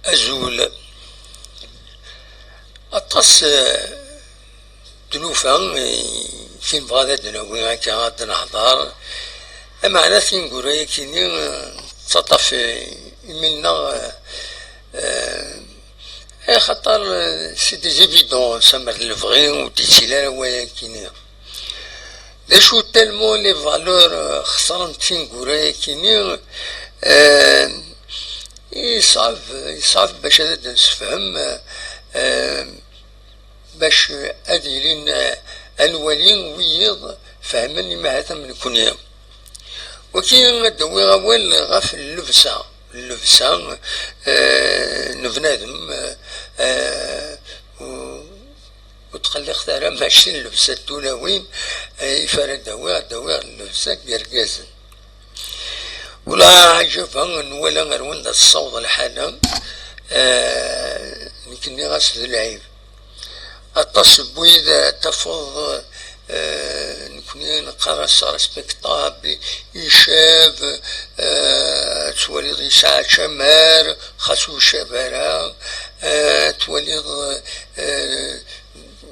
أزول أطاس دلوفا فين بغادا دناوي هكا غاد نهضر معنا فين نقول كيني تطف منا خاطر سي دي زيفيدون سمر الفغي وديتيلا ولكن داشو تالمون لي فالور خسرن فين نقول كيني يصعب باش هذا نسفهم باش أديرين الولين ويض فهمني ما هذا من كونيا وكي دوي غوال غاف اللبسة نبنادم وتخلي اختار ماشي اللبسة الدولوين يفرد دوي اللبسة قرقازن ولا عجبها ولا غير الصوت الحالة يمكنني غاسل العيب أطاس بويدا تفض نكوني نقرا ريسبكتابل يشاب تولي ساعة شمار خاصو شبارا تولي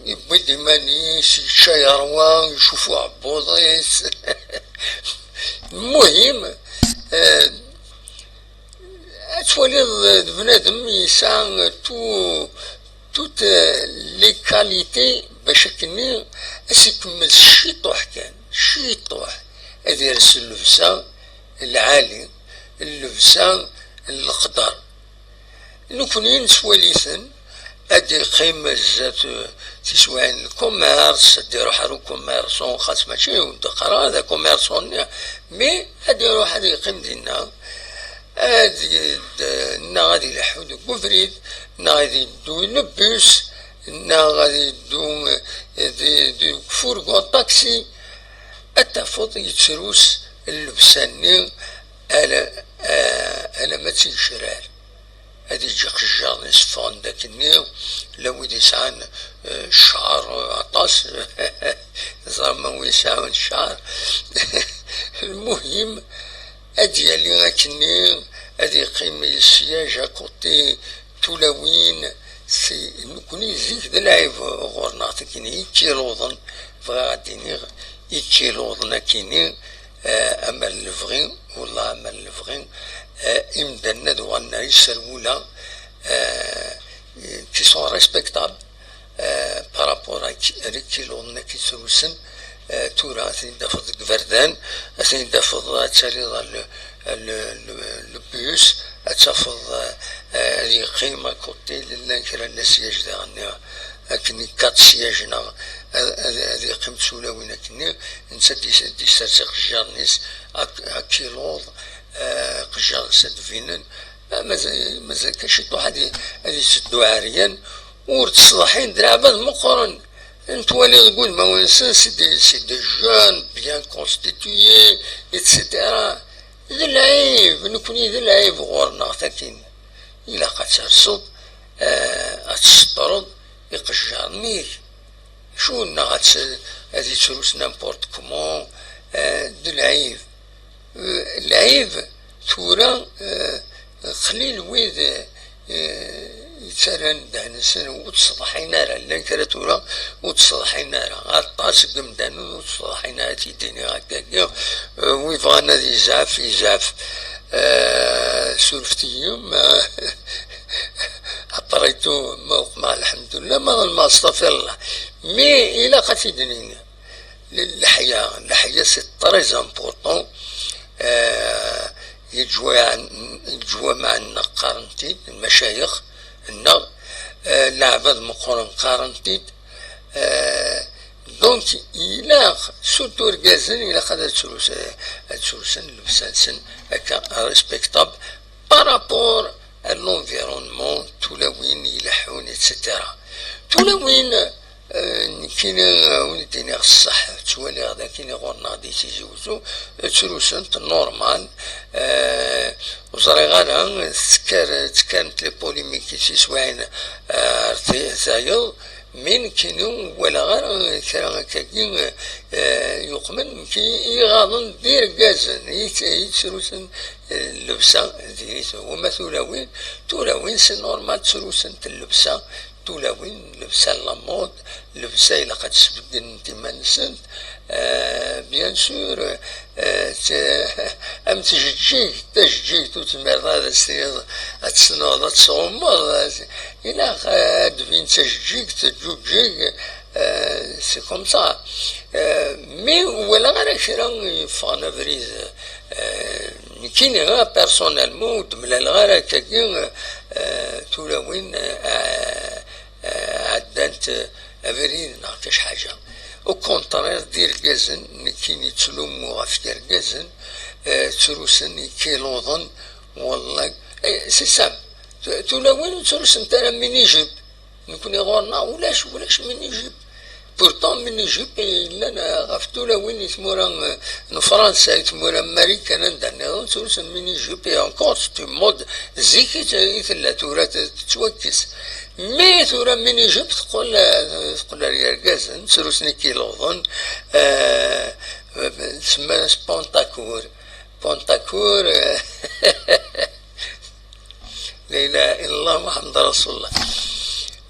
يبدي مانيس يشيروان يشوفوا عبوضيس المهم تولي بنادم يسان توت لي كاليتي باش كني يكمل الشيطوح كان الشيطوح هذه يرسل اللبسة العالي اللبسة القدر نكونين سواليثن ادي قيمة زات تسوان الكوميرس ادي روح رو كوميرسون خاص ماشي ودقرا هذا كوميرسون مي ادي روح هذه قيمة دينا هادي غادي يلحو كوفريد غادي يدو لبوس غادي يدو فورغون طاكسي التفوض يتسروس اللبساني على ما تيشرار هادي يجي قجار نصفان داك النيو لو يسعان الشعر عطاس زعما ويسعون الشعر المهم هادي اللي غاكني هادي قيمة السياج كوتي تولوين سي نكوني زيك د العيب غورنا تكيني يكيلوضن فغاديني يكيلوضن كيني اما الفغي والله اما الفغي امدنا دوانا يسرولا كي سون ريسبكتابل بارابور ريكيلوضن كي سروسن تورا ثين دافض كفردان ثين دافض تسالي البيوس تفض هذه قيمة كوتي لنا كرا الناس يجدغنا لكن كات سياجنا هذه قيمة سولاوين كني نسى دي سرسق جارنيس كيلوض قجار سدفينن مازال كشيطو هذه سدو عاريان ورتصلحين درابان مقرن نتولي نقول ما ونسان سي دي جون بيان كونستيتويي اتسيتيرا ذا العيب نكوني ذا العيب غورنا ثاكين إلا قد ترصد أتسطرد يقجرنيك شو نا هادي تروس نامبورت كومون ذا العيب تورا قليل ويذ يتسرن دهنسن وتصلحين راه لا كرا تورا وتصلحين راه غطاس قمدان وتصلحين هاتي ديني هكاكا ويبغانا يزعف سولفتيهم عطريتو مع الحمد لله ما استغفر الله مي إلا قتيدني الحياة سي تريز امبورطون يجوا معنا قارنتيد المشايخ النغ العباد مقرن قارنتيد دونك إلا سورتو ركازن إلا خدا تسروسن لبسانسن هكا ريسبكتابل بارابور لونفيرونمون تولاوين يلحون اتسيتيرا تولاوين كاين ولديني الصح تولي غدا كاين غورنا غادي تيجوزو تروسن نورمال وزري غانا تكانت لي بوليميك تيسواين زايل من كينو ولا غير كرا كاكين يقمن كي يغاضن دير كازن يتسروسن اللبسة ديريت هما تولاوين سي نورمال تسروسن اللبسة تولاوين لبسة لامود لبسة إلا قد سبقن تما نسنت بيان سور أم تجيك تتمر هذا السيد تسنوض تصومض إلا دفين تجيك تجوجيك سي كوم سا مي ولا غير كرا فانا فريز كيني غا بيرسونيلمون تملا غير كاكين تولاوين عدانت أفريد نعطيش حاجة او كونترير دير كازن كيني تلومو غاف كازن تروسن كيلوضن والله سي سام تولاوين تروسن تانا من يجيب نكون غورنا ولاش من يجيب بورتون من يجيب لنا غاف تولاوين يتمورا فرنسا يتمورا امريكا ندان تروسن من يجيب انكور تي مود زيكي يثلا تورا تتوكس مي ثورة من يجب تقول رجال تروسني كيلوضن تسمى بونتاكور لا اله الا الله محمد رسول الله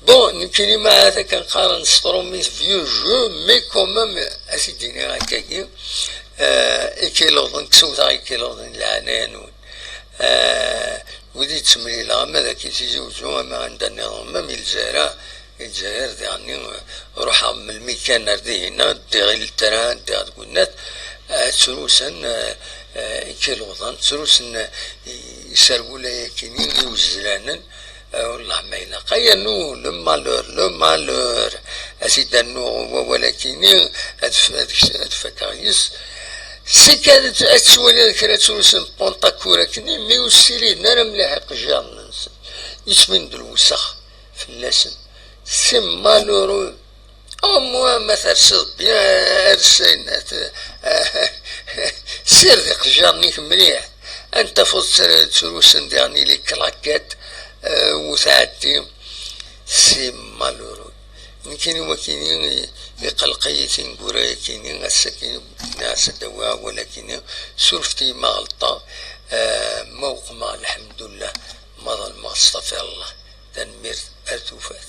بون نمكن مع هذا كنقارن سترومي فيو جو مي كومام اسيديني هكاكي كيلوضن كسوتا كيلوضن العنان ودي تسميلا ماذا كي تيزوجو ما عندنا مام الجزائر يعني روح من المكان ردي هنا دي غير التران دي غتقولنات تروسن كيلوضان تروسن يسرقوا لها كينين يوزلانن والله ما يلاقى يا نو لو مالور اسيد النو ولكن ادفكايس سي كانت اتسوالي كانت تروسن بونتاكورا كني مي وسيري نانا ملاحق جان يسمن الوسخ في اللسن سي مالورو او موا ما ترصد بيان ارسينات سير ذيك جانيك مليح انت فوت تروسن يعني لي كلاكات وثعدي سي مالورو كاين وكاين يقلقيتين قراي كاينين السكين ناس دواء ولكن سرفتي ما غلطة موقما الحمد لله ما ظل ما استغفر الله تنمير اتوفات